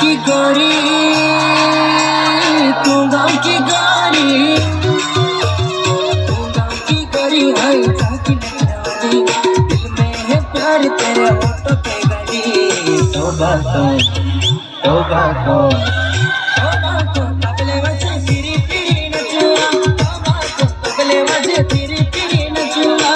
की गोरी तू गाँव की गोरी है झांकी नचरानी दिल में है प्यार तेरे होठों पे गली तौबा तो तबले बजे फिरी फिरी नचुआ तौबा तो तबले बजे फिरी फिरी नचुआ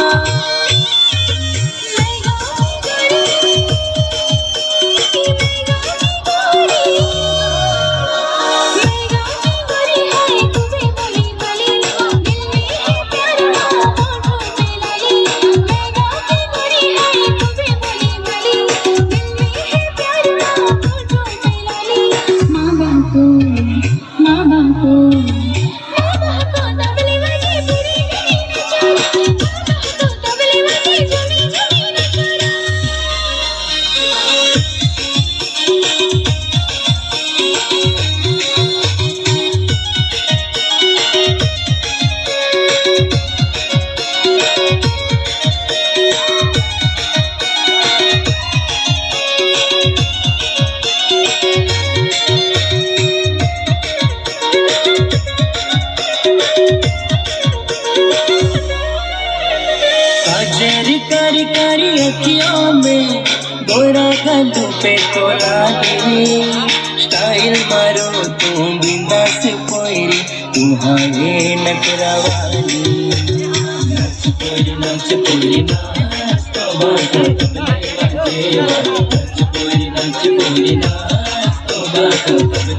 कजरी करी करी अखियों में गोरा गलों पे तोला दे स्टाइल मारो तुम बिंदास कोयरी तुम्हारे नखरावाली नच कोयरी नाच तो